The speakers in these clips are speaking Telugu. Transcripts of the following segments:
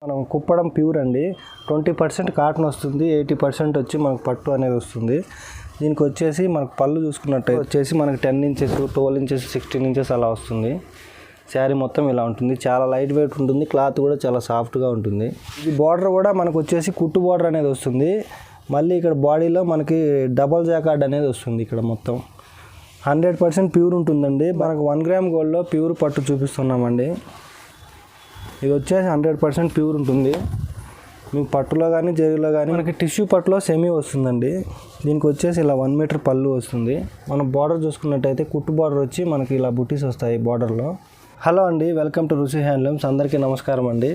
మనం కుప్పడం ప్యూర్ అండి. 20% కాటన్ వస్తుంది, 80% వచ్చి మనకు పట్టు అనేది వస్తుంది. దీనికి వచ్చేసి మనకు పళ్ళు చూసుకున్నట్టయితే వచ్చేసి మనకు 10 ఇంచెస్, 12 ఇంచెస్, 16 ఇంచెస్ అలా వస్తుంది. శారీ మొత్తం ఇలా ఉంటుంది. చాలా లైట్ వెయిట్ ఉంటుంది. క్లాత్ కూడా చాలా సాఫ్ట్గా ఉంటుంది. ఇది బార్డర్ కూడా మనకు వచ్చేసి కుట్టు బార్డర్ అనేది వస్తుంది. మళ్ళీ ఇక్కడ బాడీలో మనకి డబల్ జాకార్డ్ అనేది వస్తుంది. ఇక్కడ మొత్తం 100% ప్యూర్ ఉంటుందండి. మనకు 1 గ్రామ్ గోల్డ్లో ప్యూర్ పట్టు చూపిస్తున్నామండి. ఇది వచ్చేసి 100% ప్యూర్ ఉంటుంది. మీకు పట్టులో కానీ జరీలో కానీ మనకి టిష్యూ పట్టులో సెమీ వస్తుందండి. దీనికి వచ్చేసి ఇలా 1 మీటర్ పళ్ళు వస్తుంది. మనం బార్డర్ చూసుకున్నట్టయితే కుట్టు బార్డర్ వచ్చి మనకి ఇలా బుటీస్ వస్తాయి బార్డర్లో. హలో అండి, వెల్కమ్ టు రుచి హ్యాండ్లూమ్స్. అందరికీ నమస్కారం అండి.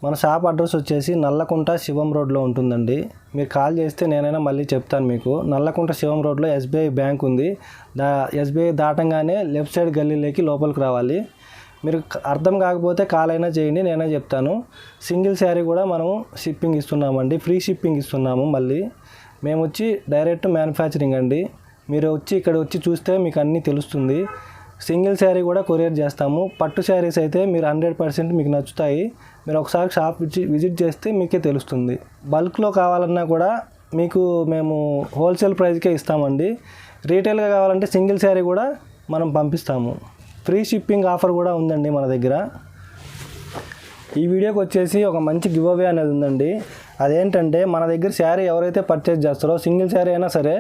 మన షాప్ అడ్రస్ వచ్చేసి నల్లకుంట శివం రోడ్లో ఉంటుందండి. మీరు కాల్ చేస్తే నేనైనా మళ్ళీ చెప్తాను మీకు. నల్లకుంట శివం రోడ్లో ఎస్బీఐ బ్యాంక్ ఉంది. ఎస్బీఐ దాటంగానే లెఫ్ట్ సైడ్ గల్లీలోకి లోపలికి రావాలి. మీరు అర్థం కాకపోతే కాల్ అయినా చేయండి, నేనే చెప్తాను. సింగిల్ శారీ కూడా మనము షిప్పింగ్ ఇస్తున్నామండి, ఫ్రీ షిప్పింగ్ ఇస్తున్నాము. మళ్ళీ మేము వచ్చి డైరెక్ట్ మ్యానుఫ్యాక్చరింగ్ అండి. మీరు వచ్చి ఇక్కడ వచ్చి చూస్తే మీకు అన్నీ తెలుస్తుంది. సింగిల్ శారీ కూడా కొరియర్ చేస్తాము. పట్టు శారీస్ అయితే మీరు 100% మీకు నచ్చుతాయి. మీరు ఒకసారి షాప్ విజిట్ చేస్తే మీకే తెలుస్తుంది. బల్క్లో కావాలన్నా కూడా మీకు మేము హోల్సేల్ ప్రైస్కే ఇస్తామండి. రీటైల్గా కావాలంటే సింగిల్ శారీ కూడా మనం పంపిస్తాము. ఫ్రీ షిప్పింగ్ ఆఫర్ కూడా ఉందండి మన దగ్గర. ఈ వీడియోకి వచ్చేసి ఒక మంచి గివ్ అవే అనేది ఉందండి. అదేంటంటే మన దగ్గర శారీ ఎవరైతే పర్చేజ్ చేస్తారో, సింగిల్ శారీ అయినా సరే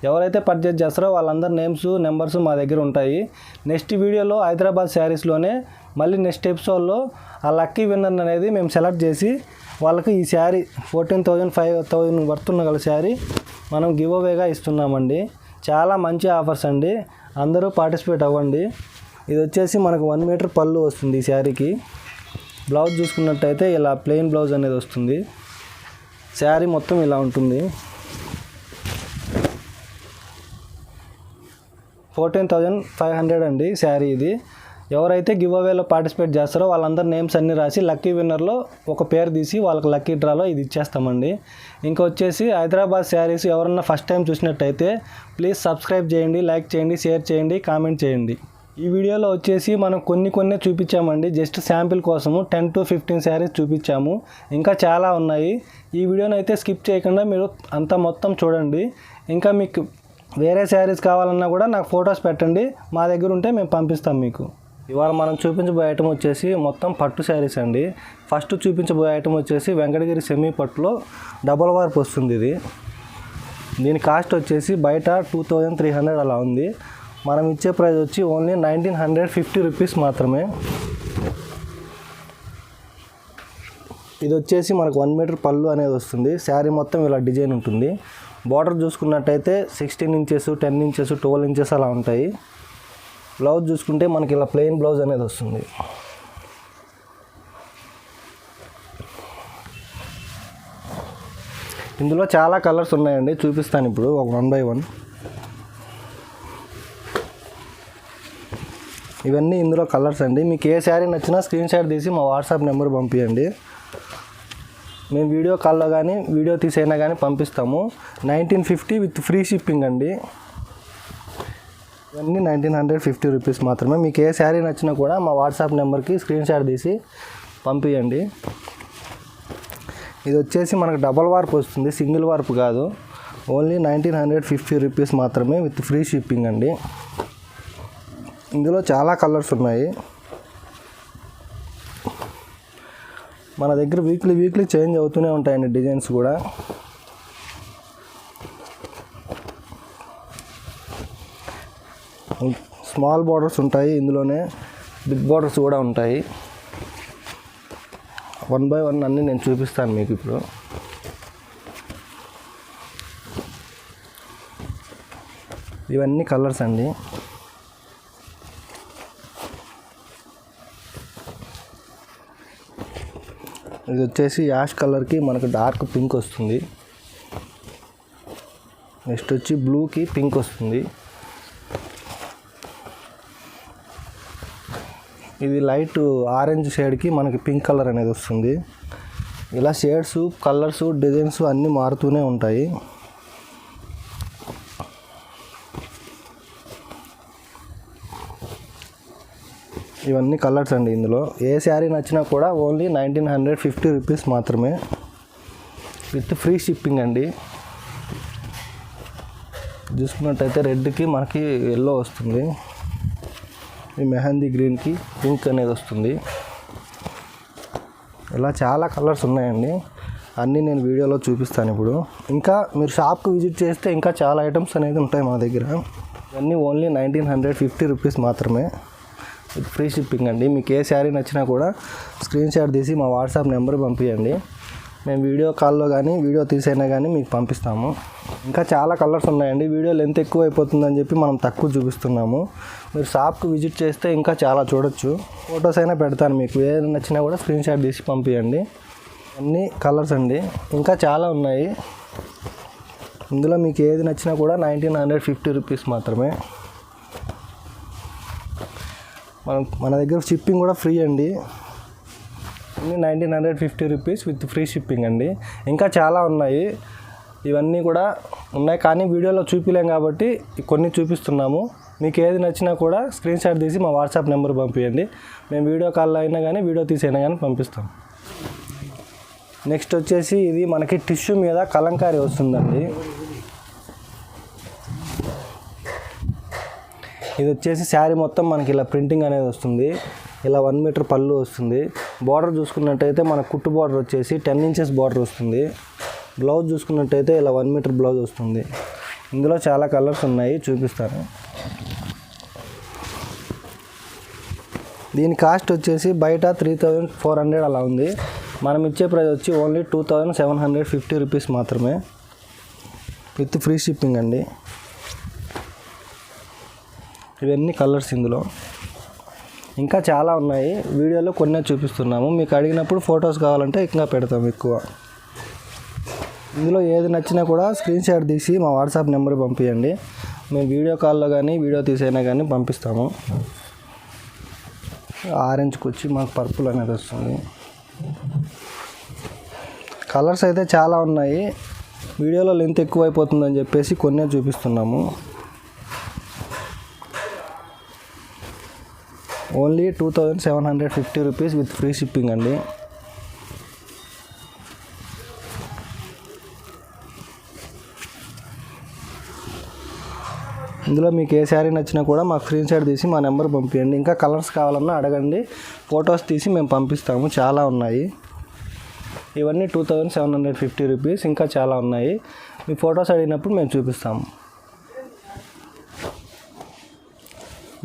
ఎవరైతే పర్చేజ్ చేస్తారో వాళ్ళందరి నేమ్స్, నెంబర్స్ మా దగ్గర ఉంటాయి. నెక్స్ట్ వీడియోలో హైదరాబాద్ శారీస్లోనే మళ్ళీ నెక్స్ట్ ఎపిసోడ్లో ఆ లక్కీ విన్నర్ అనేది మేము సెలెక్ట్ చేసి వాళ్ళకి ఈ శారీ 14,000, 5,000 వర్త్ ఉన్న శారీ మనం గివ్ అవేగా ఇస్తున్నామండి. చాలా మంచి ఆఫర్స్ అండి, అందరూ పార్టిసిపేట్ అవ్వండి. ఇది వచ్చేసి మనకు 1 మీటర్ పళ్ళు వస్తుంది ఈ శారీకి. బ్లౌజ్ చూసుకున్నట్టయితే ఇలా ప్లెయిన్ బ్లౌజ్ అనేది వస్తుంది. శారీ మొత్తం ఇలా ఉంటుంది. 14,500 అండి శారీ ఇది. ఎవరైతే గివ్ అవేలో పార్టిసిపేట్ చేస్తారో వాళ్ళందరి నేమ్స్ అన్నీ రాసి లక్కీ విన్నర్లో ఒక పేరు తీసి వాళ్ళకి లక్కీ డ్రాలో ఇది ఇచ్చేస్తామండి. ఇంకా వచ్చేసి హైదరాబాద్ శారీస్ ఎవరన్నా ఫస్ట్ టైం చూసినట్టయితే ప్లీజ్ సబ్స్క్రైబ్ చేయండి, లైక్ చేయండి, షేర్ చేయండి, కామెంట్ చేయండి. ఈ వీడియోలో వచ్చేసి మనం కొన్ని చూపించామండి. జస్ట్ శాంపిల్ కోసము 10 to 15 శారీస్ చూపించాము. ఇంకా చాలా ఉన్నాయి. ఈ వీడియోని అయితే స్కిప్ చేయకుండా మీరు అంతా మొత్తం చూడండి. ఇంకా మీకు వేరే శారీస్ కావాలన్నా కూడా నాకు ఫొటోస్ పెట్టండి, మా దగ్గర ఉంటే మేము పంపిస్తాం మీకు. ఇవాళ మనం చూపించబోయే ఐటమ్ వచ్చేసి మొత్తం పట్టు శారీస్ అండి. ఫస్ట్ చూపించబోయే ఐటమ్ వచ్చేసి వెంకటగిరి సెమీ పట్టులో డబల్ వార్ప్ వస్తుంది. ఇది దీని కాస్ట్ వచ్చేసి బయట 2,300 అలా ఉంది. మనం ఇచ్చే ప్రైస్ వచ్చి ఓన్లీ 1,950 రూపీస్ మాత్రమే. ఇది వచ్చేసి మనకు 1 మీటర్ పళ్ళు అనేది వస్తుంది. శారీ మొత్తం ఇలా డిజైన్ ఉంటుంది. బార్డర్ చూసుకున్నట్టయితే 16 ఇంచెస్, 10 ఇంచెస్, 12 ఇంచెస్ అలా ఉంటాయి. బ్లౌజ్ చూసుకుంటే మనకి ఇలా ప్లెయిన్ బ్లౌజ్ అనేది వస్తుంది. ఇందులో చాలా కలర్స్ ఉన్నాయండి, చూపిస్తాను ఇప్పుడు ఒక 1 by 1. ఇవన్నీ ఇందులో కలర్స్ అండి. మీకు ఏ శారీ నచ్చినా స్క్రీన్ షాట్ తీసి మా వాట్సాప్ నెంబర్ పంపించండి. మేము వీడియో కాల్లో కానీ వీడియో తీసైనా కానీ పంపిస్తాము. 1950 విత్ ఫ్రీ షిప్పింగ్ అండి. ఇవన్నీ 1,950 రూపీస్ మాత్రమే. మీకు ఏ శారీ నచ్చినా కూడా మా వాట్సాప్ నెంబర్కి స్క్రీన్ షాట్ తీసి పంపించండి. ఇది వచ్చేసి మనకు డబల్ వార్ప్ వస్తుంది, సింగిల్ వార్ప్ కాదు. ఓన్లీ 1,950 రూపీస్ మాత్రమే విత్ ఫ్రీ షిప్పింగ్ అండి. ఇందులో చాలా కలర్స్ ఉన్నాయి. మన దగ్గర వీక్లీ చేంజ్ అవుతూనే ఉంటాయండి డిజైన్స్ కూడా. స్మాల్ బార్డర్స్ ఉంటాయి, ఇందులోనే బిగ్ బార్డర్స్ కూడా ఉంటాయి. 1 by 1 అన్నీ నేను చూపిస్తాను మీకు ఇప్పుడు. ఇవన్నీ కలర్స్ అండి. ఇది వచ్చేసి యాష్ కలర్కి మనకు డార్క్ పింక్ వస్తుంది. నెక్స్ట్ వచ్చి బ్లూకి పింక్ వస్తుంది. ఇది లైట్ ఆరెంజ్ షేడ్కి మనకి పింక్ కలర్ అనేది వస్తుంది. ఇలా షేడ్స్, కలర్స్, డిజైన్స్ అన్నీ మారుతూనే ఉంటాయి. ఇవన్నీ కలర్స్ అండి. ఇందులో ఏ శారీ నచ్చినా కూడా ఓన్లీ 1950 రూపీస్ మాత్రమే, విత్ ఫ్రీ షిప్పింగ్ అండి. చూసుకున్నట్టయితే రెడ్కి మనకి ఎల్లో వస్తుంది, ఈ మెహందీ గ్రీన్కి పింక్ అనేది వస్తుంది. ఇలా చాలా కలర్స్ ఉన్నాయండి, అన్నీ నేను వీడియోలో చూపిస్తాను ఇప్పుడు. ఇంకా మీరు షాప్కి విజిట్ చేస్తే ఇంకా చాలా ఐటమ్స్ అనేది ఉంటాయి మా దగ్గర. ఇవన్నీ ఓన్లీ 1950 రూపీస్ మాత్రమే, విత్ ఫ్రీ షిప్పింగ్ అండి. మీకు ఏ శారీ నచ్చినా కూడా స్క్రీన్ షాట్ తీసి మా వాట్సాప్ నెంబర్ పంపించండి, మేము వీడియో కాల్లో కానీ వీడియో తీసైనా కానీ మీకు పంపిస్తాము. ఇంకా చాలా కలర్స్ ఉన్నాయండి, వీడియో లెంత్ ఎక్కువ అయిపోతుందని చెప్పి మనం తక్కువ చూపిస్తున్నాము. మీరు షాప్కి విజిట్ చేస్తే ఇంకా చాలా చూడొచ్చు, ఫొటోస్ అయినా పెడతాను, మీకు ఏది నచ్చినా కూడా స్క్రీన్ షాట్ తీసి పంపించండి. అన్నీ కలర్స్ అండి, ఇంకా చాలా ఉన్నాయి. ఇందులో మీకు ఏది నచ్చినా కూడా 1950 రూపీస్ మాత్రమే. మన దగ్గర షిప్పింగ్ కూడా ఫ్రీ అండి, అన్నీ 1950 రూపీస్ విత్ ఫ్రీ షిప్పింగ్ అండి. ఇంకా చాలా ఉన్నాయి, ఇవన్నీ కూడా ఉన్నాయి కానీ వీడియోలో చూపించలేం కాబట్టి కొన్ని చూపిస్తున్నాము. మీకు ఏది నచ్చినా కూడా స్క్రీన్ షాట్ తీసి మా వాట్సాప్ నెంబర్ పంపించండి, మేము వీడియో కాల్లో అయినా కానీ వీడియో తీసైనా కానీ పంపిస్తాం. నెక్స్ట్ వచ్చేసి ఇది మనకి టిష్యూ మీద కలంకారీ వస్తుందండి. ఇది వచ్చేసి శారీ మొత్తం మనకి ఇలా ప్రింటింగ్ అనేది వస్తుంది, ఇలా 1 మీటర్ పళ్ళు వస్తుంది. బార్డర్ చూసుకున్నట్టయితే మన కుట్టు బార్డర్ వచ్చేసి 10 ఇంచెస్ బార్డర్ వస్తుంది. బ్లౌజ్ చూసుకున్నట్టయితే ఇలా 1 మీటర్ బ్లౌజ్ వస్తుంది. ఇందులో చాలా కలర్స్ ఉన్నాయి, చూపిస్తాను. దీని కాస్ట్ వచ్చేసి బయట 3400 అలా ఉంది, మనం ఇచ్చే ప్రైస్ వచ్చి ఓన్లీ 2750 రూపీస్ మాత్రమే, విత్ ఫ్రీ షిప్పింగ్ అండి. ఇవన్నీ కలర్స్ ఇందులో ఇంకా చాలా ఉన్నాయి, వీడియోలో కొన్నే చూపిస్తున్నాము. మీకు అడిగినప్పుడు ఫొటోస్ కావాలంటే ఇంకా పెడతాం ఎక్కువ. ఇందులో ఏది నచ్చినా కూడా స్క్రీన్ షాట్ తీసి మా వాట్సాప్ నెంబర్ పంపించండి, మేము వీడియో కాల్లో కానీ వీడియో తీసైనా కానీ పంపిస్తాము. ఆరెంజ్కి వచ్చి మాకు పర్పుల్ అనేది వస్తుంది. కలర్స్ అయితే చాలా ఉన్నాయి, వీడియోలో లెంత్ ఎక్కువ అయిపోతుందని చెప్పేసి కొన్నే చూపిస్తున్నాము. Only 2750 rupees with free shipping అండి. ఇందులో మీకు ఏ శారీ నచ్చినా కూడా మాకు స్క్రీన్ షాట్ తీసి మా నెంబర్ పంపించండి. ఇంకా కలర్స్ కావాలన్నా అడగండి, ఫొటోస్ తీసి మేము పంపిస్తాము. చాలా ఉన్నాయి, ఇవన్నీ 2750 రూపీస్. ఇంకా చాలా ఉన్నాయి, మీ ఫొటోస్ అడిగినప్పుడు మేము చూపిస్తాము.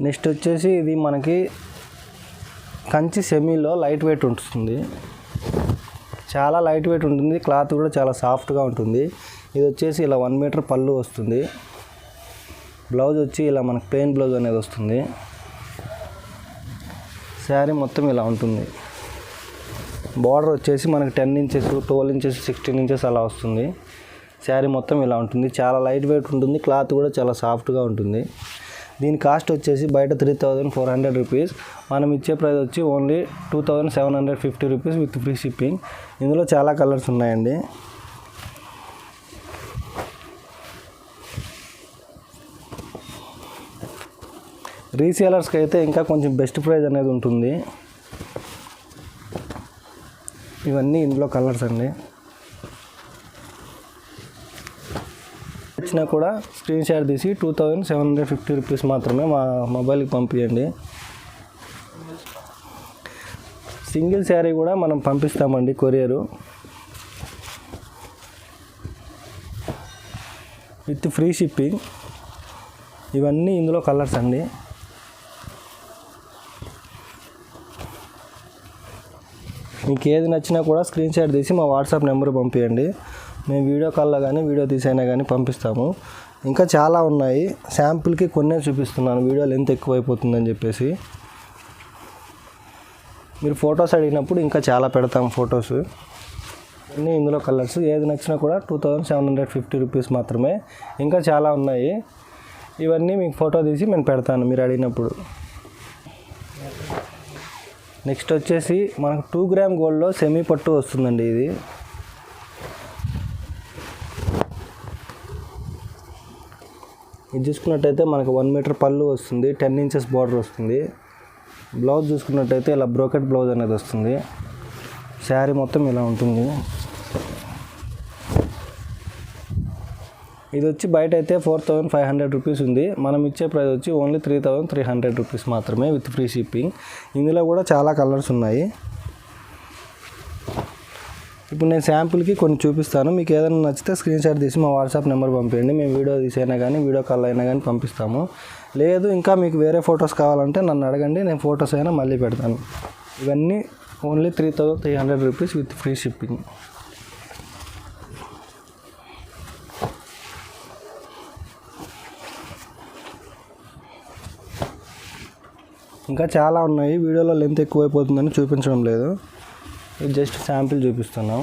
నెక్స్ట్ వచ్చేసి ఇది మనకి కంచి సెమీలో లైట్ వెయిట్ ఉంటుంది, చాలా లైట్ వెయిట్ ఉంటుంది, క్లాత్ కూడా చాలా సాఫ్ట్గా ఉంటుంది. ఇది వచ్చేసి ఇలా 1 మీటర్ పళ్ళు వస్తుంది. బ్లౌజ్ వచ్చి ఇలా మనకి ప్లెయిన్ బ్లౌజ్ అనేది వస్తుంది. శారీ మొత్తం ఇలా ఉంటుంది. బార్డర్ వచ్చేసి మనకి 10 ఇంచెస్ 12 ఇంచెస్ 16 ఇంచెస్ అలా వస్తుంది. శారీ మొత్తం ఇలా ఉంటుంది, చాలా లైట్ వెయిట్ ఉంటుంది, క్లాత్ కూడా చాలా సాఫ్ట్గా ఉంటుంది. దీని కాస్ట్ వచ్చేసి బయట 3400 రూపీస్, మనం ఇచ్చే ప్రైస్ వచ్చి only 2750 rupees with free shipping. ఇందులో చాలా కలర్స్ ఉన్నాయండి. రీసేలర్స్కి అయితే ఇంకా కొంచెం బెస్ట్ ప్రైస్ అనేది ఉంటుంది. ఇవన్నీ ఇందులో కలర్స్ అండి, వచ్చినా కూడా స్క్రీన్ షాట్ తీసి 2750 రూపీస్ మాత్రమే మా మొబైల్కి పంపించండి. సింగిల్ శారీ కూడా మనం పంపిస్తామండి, కొరియరు విత్ ఫ్రీ షిప్పింగ్. ఇవన్నీ ఇందులో కలర్స్ అండి. మీకు ఏది నచ్చినా కూడా స్క్రీన్ షాట్ తీసి మా వాట్సాప్ నెంబర్ పంపించండి, మేము వీడియో కాల్లో కానీ వీడియో తీసైనా కానీ పంపిస్తాము. ఇంకా చాలా ఉన్నాయి, శాంపుల్కి కొన్నే చూపిస్తున్నాను, వీడియో లెంత్ ఎక్కువ అయిపోతుందని చెప్పేసి. మీరు ఫొటోస్ అడిగినప్పుడు ఇంకా చాలా పెడతాం ఫొటోస్. అన్నీ ఇందులో కలర్స్, ఏది నచ్చినా కూడా 2750 రూపీస్ మాత్రమే. ఇంకా చాలా ఉన్నాయి, ఇవన్నీ మీకు ఫోటో తీసి నేను పెడతాను మీరు అడిగినప్పుడు. నెక్స్ట్ వచ్చేసి మనకు 2 గ్రామ్ గోల్డ్లో సెమీ పట్టు వస్తుందండి. ఇది చూసుకున్నట్టయితే మనకు 1 మీటర్ పళ్ళు వస్తుంది, 10 ఇంచెస్ బార్డర్ వస్తుంది. బ్లౌజ్ చూసుకున్నట్టయితే ఇలా బ్రోకెట్ బ్లౌజ్ అనేది వస్తుంది. శారీ మొత్తం ఇలా ఉంటుంది. ఇది వచ్చి బయట అయితే 4500 రూపీస్ ఉంది. మనం ఇచ్చే ప్రైస్ వచ్చి ఓన్లీ 3300 రూపీస్ మాత్రమే విత్ ఫ్రీ షిప్పింగ్. ఇందులో కూడా చాలా కలర్స్ ఉన్నాయి. ఇప్పుడు నేను శాంపుల్కి కొన్ని చూపిస్తాను. మీకు ఏదైనా నచ్చితే స్క్రీన్ షాట్ తీసి మా వాట్సాప్ నెంబర్ పంపించండి. మేము వీడియో తీసైనా కానీ వీడియో కాల్ అయినా కానీ పంపిస్తాము. లేదు ఇంకా మీకు వేరే ఫొటోస్ కావాలంటే నన్ను అడగండి, నేను ఫొటోస్ అయినా మళ్ళీ పెడతాను. ఇవన్నీ only 3300 rupees with free shipping. ఇంకా చాలా ఉన్నాయి. వీడియోలో లెంత్ ఎక్కువైపోతుందని చూపించడం లేదు. ఇది జస్ట్ శాంపిల్ చూపిస్తున్నాం.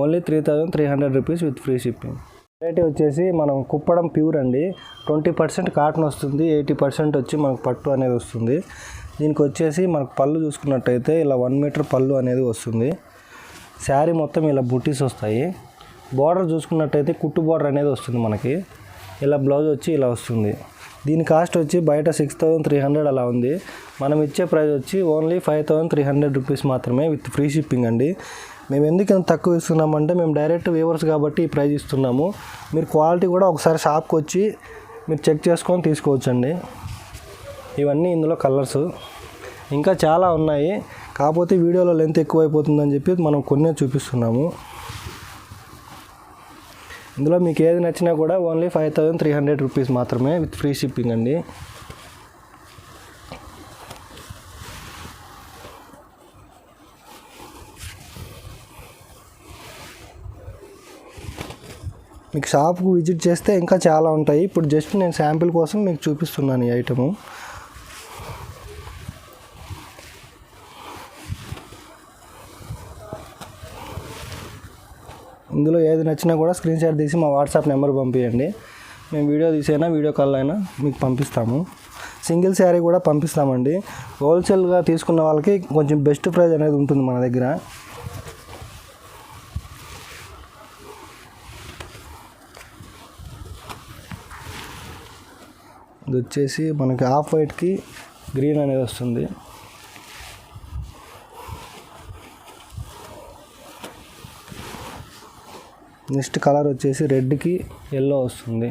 Only 3300 rupees with free shipping. Variety వచ్చేసి మనం కుప్పడం ప్యూర్ అండి. 20% కాటన్ వస్తుంది, 80% వచ్చి మనకు పట్టు అనేది వస్తుంది. దీనికి వచ్చేసి మనకు పళ్ళు చూసుకున్నట్టయితే ఇలా 1 మీటర్ పళ్ళు అనేది వస్తుంది. శారీ మొత్తం ఇలా బుటీస్ వస్తాయి. బార్డర్ చూసుకున్నట్టయితే కుట్టు బార్డర్ అనేది వస్తుంది మనకి. ఇలా బ్లౌజ్ వచ్చి ఇలా వస్తుంది. దీని కాస్ట్ వచ్చి బయట 6300 అలా ఉంది. మనం ఇచ్చే ప్రైస్ వచ్చి ఓన్లీ 5300 రూపీస్ మాత్రమే విత్ ఫ్రీ షిప్పింగ్ అండి. మేము ఎందుకు ఇంత తక్కువ ఇస్తున్నామంటే మేము డైరెక్ట్ వ్యూవర్స్ కాబట్టి ఈ ప్రైస్ ఇస్తున్నాము. మీరు క్వాలిటీ కూడా ఒకసారి షాప్కి వచ్చి మీరు చెక్ చేసుకొని తీసుకోవచ్చండి. ఇవన్నీ ఇందులో కలర్స్ ఇంకా చాలా ఉన్నాయి. కాకపోతే వీడియోలో లెంత్ ఎక్కువైపోతుందని చెప్పి మనం కొన్నే చూపిస్తున్నాము. ఇందులో మీకు ఏది నచ్చినా కూడా ఓన్లీ 5300 రూపీస్ మాత్రమే విత్ ఫ్రీ షిప్పింగ్ అండి. మీకు షాప్కు విజిట్ చేస్తే ఇంకా చాలా ఉంటాయి. ఇప్పుడు జస్ట్ నేను శాంపిల్ కోసం మీకు చూపిస్తున్నాను ఈ ఐటము. ఇందులో ఏది నచ్చినా కూడా స్క్రీన్ షాట్ తీసి మా వాట్సాప్ నెంబర్ పంపించండి. మేము వీడియో తీసైనా వీడియో కాల్ అయినా మీకు పంపిస్తాము. సింగిల్ శారీ కూడా పంపిస్తామండి. హోల్సేల్గా తీసుకున్న వాళ్ళకి కొంచెం బెస్ట్ ప్రైస్ అనేది ఉంటుంది మన దగ్గర. ఇది వచ్చేసి మనకి ఆఫ్ వైట్కి గ్రీన్ అనేది వస్తుంది. నెక్స్ట్ కలర్ వచ్చేసి రెడ్కి ఎల్లో వస్తుంది.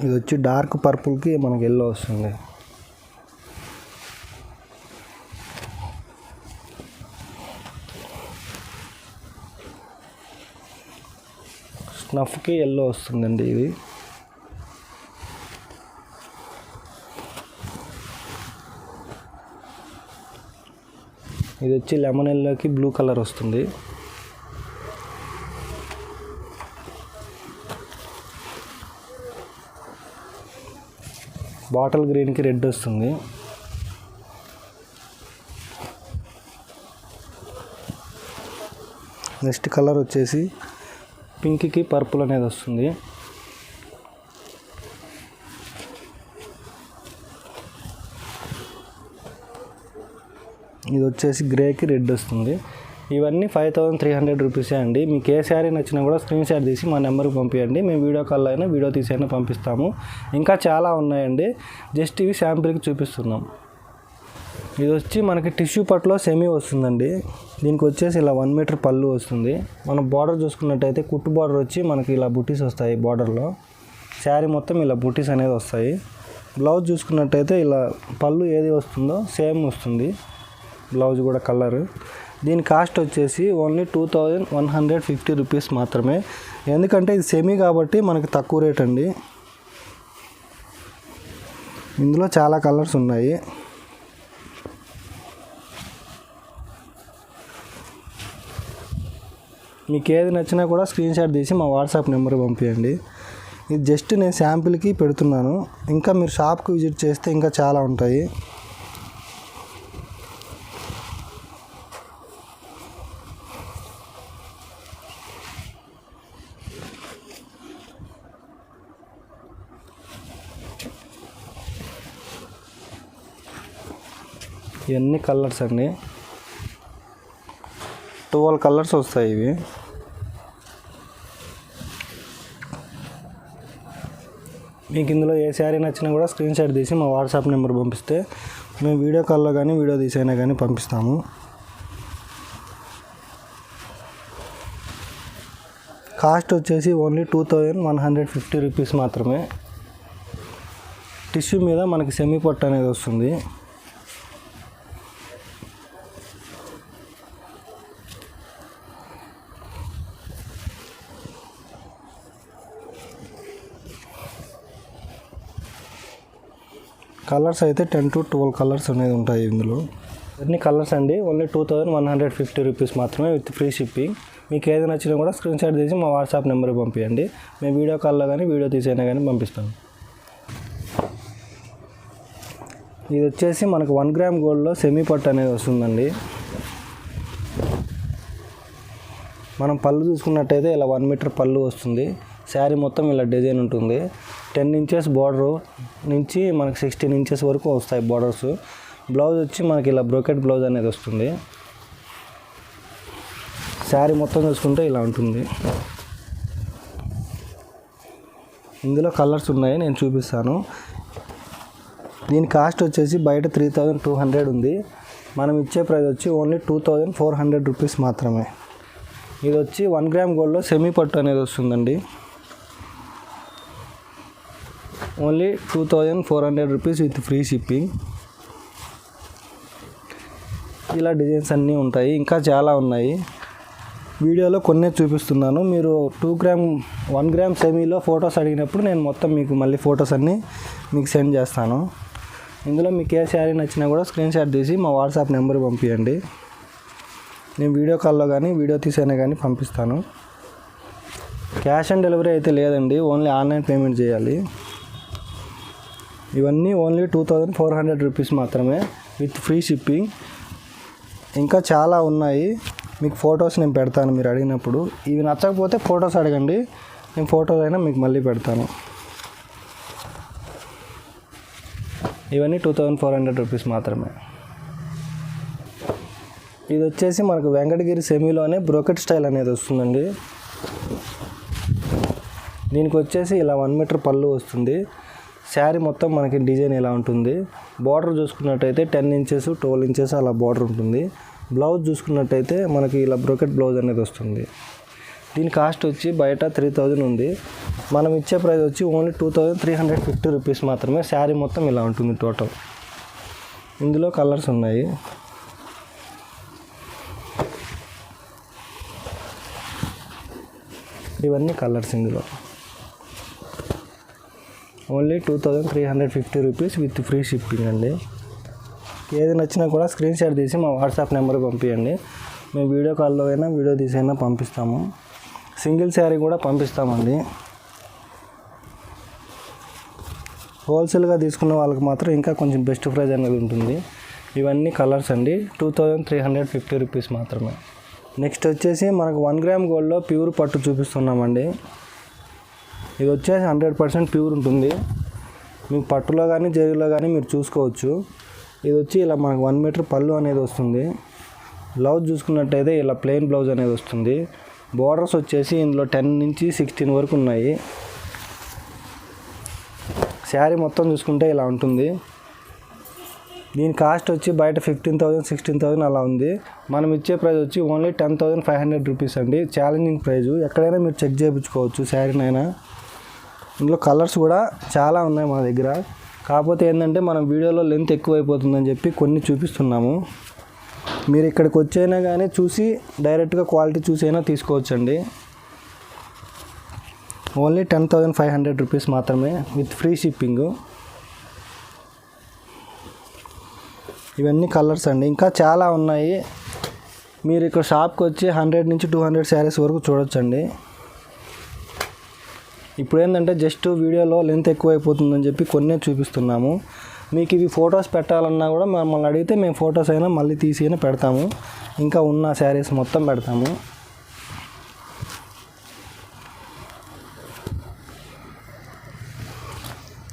ఇది వచ్చి డార్క్ పర్పుల్కి మనకి ఎల్లో వస్తుంది. స్నఫ్కి ఎల్లో వస్తుందండి. ఇది ఇది వచ్చి లెమన్ ఎల్లోకి బ్లూ కలర్ వస్తుంది. బాటిల్ గ్రీన్కి రెడ్ వస్తుంది. నెక్స్ట్ కలర్ వచ్చేసి పింక్కి పర్పుల్ అనేది వస్తుంది. ఇది వచ్చేసి గ్రేకి రెడ్ వస్తుంది. ఇవన్నీ 5300 రూపీసే అండి. మీకు ఏ శారీ నచ్చినా కూడా స్క్రీన్ షాట్ తీసి మా నెంబర్కి పంపించండి. మేము వీడియో కాల్ అయినా వీడియో తీసైనా పంపిస్తాము. ఇంకా చాలా ఉన్నాయండి. జస్ట్ ఇవి శాంపిల్కి చూపిస్తున్నాం. ఇది వచ్చి మనకి టిష్యూ పట్లో సెమీ వస్తుందండి. దీనికి వచ్చేసి ఇలా 1 మీటర్ పళ్ళు వస్తుంది. మనం బార్డర్ చూసుకున్నట్టయితే కుట్టు బార్డర్ వచ్చి మనకి ఇలా బుటీస్ వస్తాయి. బార్డర్లో శారీ మొత్తం ఇలా బుటీస్ అనేది వస్తాయి. బ్లౌజ్ చూసుకున్నట్టయితే ఇలా పళ్ళు ఏది వస్తుందో సేమ్ వస్తుంది. బ్లౌజ్ కూడా కలర్. దీని కాస్ట్ వచ్చేసి ఓన్లీ 2150 రూపీస్ మాత్రమే. ఎందుకంటే ఇది సెమీ కాబట్టి మనకి తక్కువ రేట్ అండి. ఇందులో చాలా కలర్స్ ఉన్నాయి. మీకు ఏది నచ్చినా కూడా స్క్రీన్ షాట్ తీసి మా వాట్సాప్ నెంబర్ పంపించండి. ఇది జస్ట్ నేను శాంపిల్కి పెడుతున్నాను. ఇంకా మీరు షాప్కి విజిట్ చేస్తే ఇంకా చాలా ఉంటాయి. ఇవన్నీ కలర్స్ అండి. 12 కలర్స్ వస్తాయి ఇవి. మీకు ఇందులో ఏ శారీ నచ్చినా కూడా స్క్రీన్ షాట్ తీసి మా వాట్సాప్ నెంబర్ పంపిస్తే మేము వీడియో కాల్లో కానీ వీడియో తీసైనా కానీ పంపిస్తాము. కాస్ట్ వచ్చేసి ఓన్లీ 2150 రూపీస్ మాత్రమే. టిష్యూ మీద మనకి సెమీ పట్టు అనేది వస్తుంది. కలర్స్ అయితే 10 to 12 కలర్స్ అనేది ఉంటాయి ఇందులో. అన్ని కలర్స్ అండి. ఓన్లీ 2150 రూపీస్ మాత్రమే విత్ ఫ్రీ షిప్పింగ్. మీకు ఏది నచ్చినా కూడా స్క్రీన్ షాట్ తీసి మా వాట్సాప్ నెంబర్కి పంపించండి. మేము వీడియో కాల్లో కానీ వీడియో తీసైనా కానీ పంపిస్తాం. ఇది వచ్చేసి మనకు 1 గ్రామ్ గోల్డ్లో సెమీ పట్టు అనేది వస్తుందండి. మనం పళ్ళు చూసుకున్నట్టయితే ఇలా 1 మీటర్ పళ్ళు వస్తుంది. శారీ మొత్తం ఇలా డిజైన్ ఉంటుంది. 10 ఇంచెస్ బార్డర్ నుంచి మనకి 16 ఇంచెస్ వరకు వస్తాయి బార్డర్స్. బ్లౌజ్ వచ్చి మనకి ఇలా బ్రోకెట్ బ్లౌజ్ అనేది వస్తుంది. శారీ మొత్తం చూసుకుంటే ఇలా ఉంటుంది. ఇందులో కలర్స్ ఉన్నాయి, నేను చూపిస్తాను. దీని కాస్ట్ వచ్చేసి బయట 3200 ఉంది. మనం ఇచ్చే ప్రైస్ వచ్చి ఓన్లీ 2400 రూపీస్ మాత్రమే. ఇది వచ్చి 1 గ్రామ్ గోల్డ్లో సెమీ పట్టు అనేది వస్తుందండి. Only 2400 rupees with free shipping. ఇలా డిజైన్స్ అన్నీ ఉంటాయి, ఇంకా చాలా ఉన్నాయి. వీడియోలో కొన్నే చూపిస్తున్నాను. మీరు 1 గ్రామ్ సెమీలో ఫొటోస్ అడిగినప్పుడు నేను మొత్తం మీకు మళ్ళీ ఫొటోస్ అన్నీ మీకు సెండ్ చేస్తాను. ఇందులో మీకు ఏ శారీ నచ్చినా కూడా స్క్రీన్ షాట్ తీసి మా వాట్సాప్ నెంబర్ పంపించండి. నేను వీడియో కాల్లో కానీ వీడియో తీసైనా కానీ పంపిస్తాను. క్యాష్ ఆన్ డెలివరీ అయితే లేదండి, ఓన్లీ ఆన్లైన్ పేమెంట్ చేయాలి. ఇవన్నీ ఓన్లీ 2400 రూపీస్ మాత్రమే విత్ ఫ్రీ షిప్పింగ్. ఇంకా చాలా ఉన్నాయి, మీకు ఫొటోస్ నేను పెడతాను మీరు అడిగినప్పుడు. ఇవి నచ్చకపోతే ఫొటోస్ అడగండి, నేను ఫొటోస్ అయినా మీకు మళ్ళీ పెడతాను. ఇవన్నీ 2400 రూపీస్ మాత్రమే. ఇది వచ్చేసి మనకు వెంకటగిరి సెమీలోనే బ్రోకెట్ స్టైల్ అనేది వస్తుందండి. దీనికి వచ్చేసి ఇలా 1 మీటర్ పళ్ళు వస్తుంది. శారీ మొత్తం మనకి డిజైన్ ఇలా ఉంటుంది. బార్డర్ చూసుకున్నట్టయితే 10 ఇంచెస్ 12 ఇంచెస్ అలా బార్డర్ ఉంటుంది. బ్లౌజ్ చూసుకున్నట్టయితే మనకి ఇలా బ్రోకెట్ బ్లౌజ్ అనేది వస్తుంది. దీని కాస్ట్ వచ్చి బయట 3000 ఉంది. మనం ఇచ్చే ప్రైస్ వచ్చి ఓన్లీ 2350 రూపీస్ మాత్రమే. శారీ మొత్తం ఇలా ఉంటుంది టోటల్. ఇందులో కలర్స్ ఉన్నాయి. ఇవన్నీ కలర్స్ ఇందులో. Only 2350 rupees with free shipping అండి. ఏది నచ్చినా కూడా స్క్రీన్ షాట్ తీసి మా వాట్సాప్ నెంబర్కి పంపించండి. మేము వీడియో కాల్లో అయినా వీడియో తీసైనా పంపిస్తాము. సింగిల్ శారీ కూడా పంపిస్తామండి. హోల్సేల్గా తీసుకున్న వాళ్ళకి మాత్రం ఇంకా కొంచెం బెస్ట్ ప్రైస్ అనేది ఉంటుంది. ఇవన్నీ కలర్స్ అండి. 2350 రూపీస్ మాత్రమే. నెక్స్ట్ వచ్చేసి మనకు 1 గ్రామ్ గోల్డ్లో ప్యూర్ పట్టు చూపిస్తున్నామండి. ఇది వచ్చేసి 100% ప్యూర్ ఉంటుంది. మీకు పట్టులో కానీ జరీలో కానీ మీరు చూసుకోవచ్చు. ఇది వచ్చి ఇలా మనకు 1 మీటర్ పళ్ళు అనేది వస్తుంది. బ్లౌజ్ చూసుకున్నట్టయితే ఇలా ప్లెయిన్ బ్లౌజ్ అనేది వస్తుంది. బోర్డర్స్ వచ్చేసి ఇందులో 10 నుంచి 16 వరకు ఉన్నాయి. శారీ మొత్తం చూసుకుంటే ఇలా ఉంటుంది. దీని కాస్ట్ వచ్చి బయట 15,000 16,000 అలా ఉంది. మనం ఇచ్చే ప్రైస్ వచ్చి ఓన్లీ 10,500 రూపీస్ అండి. Challenging prize. ఎక్కడైనా మీరు చెక్ చేయించుకోవచ్చు శారీనైనా. ఇందులో కలర్స్ కూడా చాలా ఉన్నాయి మా దగ్గర. కాకపోతే ఏంటంటే మనం వీడియోలో లెంత్ ఎక్కువైపోతుందని చెప్పి కొన్ని చూపిస్తున్నాము. మీరు ఇక్కడికి వచ్చైనా కానీ చూసి డైరెక్ట్గా క్వాలిటీ చూసైనా తీసుకోవచ్చండి. ఓన్లీ 10,500 రూపీస్ మాత్రమే విత్ ఫ్రీ షిప్పింగ్. ఇవన్నీ కలర్స్ అండి, ఇంకా చాలా ఉన్నాయి. మీరు ఇక్కడ షాప్కి వచ్చి 100 నుంచి 200 శారీస్ వరకు చూడొచ్చండి. ఇప్పుడు ఏంటంటే జస్ట్ వీడియోలో లెంత్ ఎక్కువైపోతుందని చెప్పి కొన్నే చూపిస్తున్నాము. మీకు ఇవి ఫొటోస్ పెట్టాలన్నా కూడా మమ్మల్ని అడిగితే మేము ఫొటోస్ అయినా మళ్ళీ తీసి అయినా పెడతాము. ఇంకా ఉన్న శారీస్ మొత్తం పెడతాము.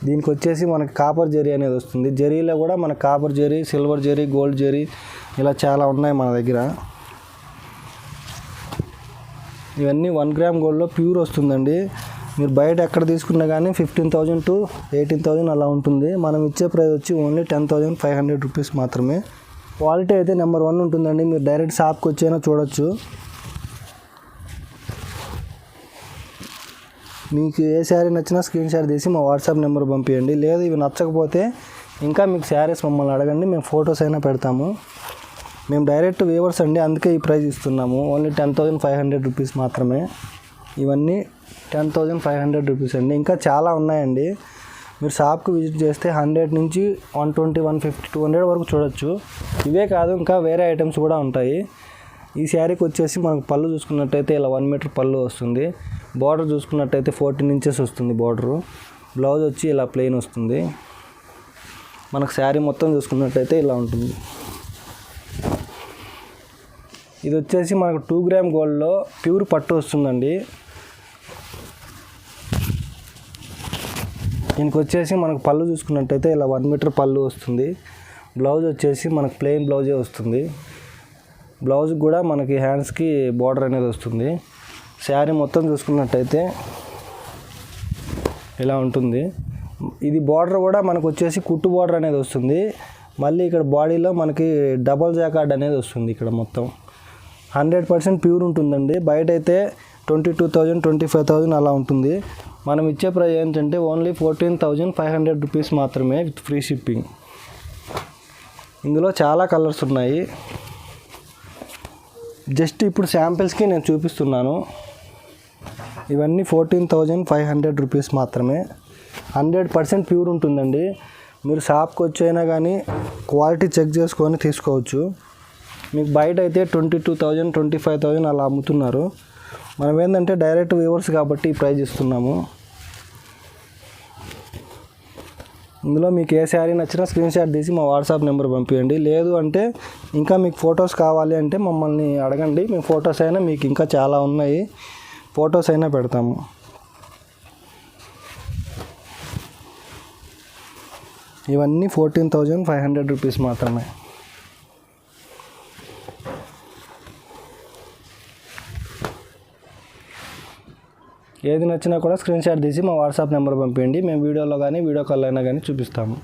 దీనికి వచ్చేసి మనకి కాపర్ జరీ అనేది వస్తుంది. జరీలో కూడా మన copper zari, silver zari, gold zari ఇలా చాలా ఉన్నాయి మన దగ్గర. ఇవన్నీ 1 గ్రామ్ గోల్డ్లో ప్యూర్ వస్తుందండి. మీరు బయట ఎక్కడ తీసుకున్నా కానీ 15,000 to 18,000 అలా ఉంటుంది. మనం ఇచ్చే ప్రైస్ వచ్చి ఓన్లీ 10,500 రూపీస్ మాత్రమే. క్వాలిటీ అయితే నెంబర్ 1 ఉంటుందండి. మీరు డైరెక్ట్ షాప్కి వచ్చైనా చూడొచ్చు. మీకు ఏ శారీ నచ్చినా స్క్రీన్ షాట్ తీసి మా వాట్సాప్ నెంబర్ పంపించండి. లేదు ఇవి నచ్చకపోతే ఇంకా మీకు శారీస్ మమ్మల్ని అడగండి, మేము ఫొటోస్ అయినా పెడతాము. మేము డైరెక్ట్ వీవర్స్ అండి, అందుకే ఈ ప్రైస్ ఇస్తున్నాము. ఓన్లీ 10,500 రూపీస్ మాత్రమే. ఇవన్నీ 10,500 రూపీస్ అండి. ఇంకా చాలా ఉన్నాయండి. మీరు షాప్కి విజిట్ చేస్తే 100 నుంచి 120, 150, 200 వరకు చూడొచ్చు. ఇవే కాదు ఇంకా వేరే ఐటమ్స్ కూడా ఉంటాయి. ఈ శారీకి వచ్చేసి మనకు పళ్ళు చూసుకున్నట్టయితే ఇలా 1 మీటర్ పళ్ళు వస్తుంది. బార్డర్ చూసుకున్నట్టయితే 14 ఇంచెస్ వస్తుంది బార్డరు. బ్లౌజ్ వచ్చి ఇలా ప్లెయిన్ వస్తుంది. మనకు శారీ మొత్తం చూసుకున్నట్టయితే ఇలా ఉంటుంది. ఇది వచ్చేసి మనకు 2 గ్రామ్ గోల్డ్లో ప్యూర్ పట్టు వస్తుందండి. దీనికి వచ్చేసి మనకు పళ్ళు చూసుకున్నట్టయితే ఇలా 1 మీటర్ పళ్ళు వస్తుంది. బ్లౌజ్ వచ్చేసి మనకు ప్లెయిన్ బ్లౌజే వస్తుంది. బ్లౌజ్ కూడా మనకి హ్యాండ్స్కి బార్డర్ అనేది వస్తుంది. శారీ మొత్తం చూసుకున్నట్టయితే ఇలా ఉంటుంది. ఇది బార్డర్ కూడా మనకు వచ్చేసి కుట్టు బార్డర్ అనేది వస్తుంది. మళ్ళీ ఇక్కడ బాడీలో మనకి డబల్ జాకార్డ్ అనేది వస్తుంది. ఇక్కడ మొత్తం 100% ప్యూర్ ఉంటుందండి. బయట అయితే 22,000, 25,000 అలా ఉంటుంది. మనం ఇచ్చే ప్రైస్ ఏంటంటే ఓన్లీ 14,500 రూపీస్ మాత్రమే విత్ ఫ్రీ షిప్పింగ్. ఇందులో చాలా కలర్స్ ఉన్నాయి. జస్ట్ ఇప్పుడు శాంపిల్స్కి నేను చూపిస్తున్నాను. ఇవన్నీ 14,500 రూపీస్ మాత్రమే. 100% ప్యూర్ ఉంటుందండి. మీరు షాప్కి వచ్చైనా కానీ క్వాలిటీ చెక్ చేసుకొని తీసుకోవచ్చు. మీకు బయట అయితే 22,000, 25,000 అలా అమ్ముతున్నారు. మనం ఏంటంటే డైరెక్ట్ వ్యూవర్స్ కాబట్టి ఈ ప్రైస్ ఇస్తున్నాము. ఇందులో మీకు ఏ శారీ నచ్చినా స్క్రీన్ షాట్ తీసి మా వాట్సాప్ నెంబర్ పంపించండి. లేదు అంటే ఇంకా మీకు ఫొటోస్ కావాలి అంటే మమ్మల్ని అడగండి, మేము ఫొటోస్ అయినా మీకు ఇంకా చాలా ఉన్నాయి, ఫొటోస్ అయినా పెడతాము. ఇవన్నీ 14,500 రూపీస్ మాత్రమే. ఏది నచ్చినా కూడా స్క్రీన్ షాట్ తీసి మా వాట్సాప్ నెంబర్ పంపించండి. మేము వీడియోలో కానీ వీడియో కాల్ అయినా కానీ చూపిస్తాము.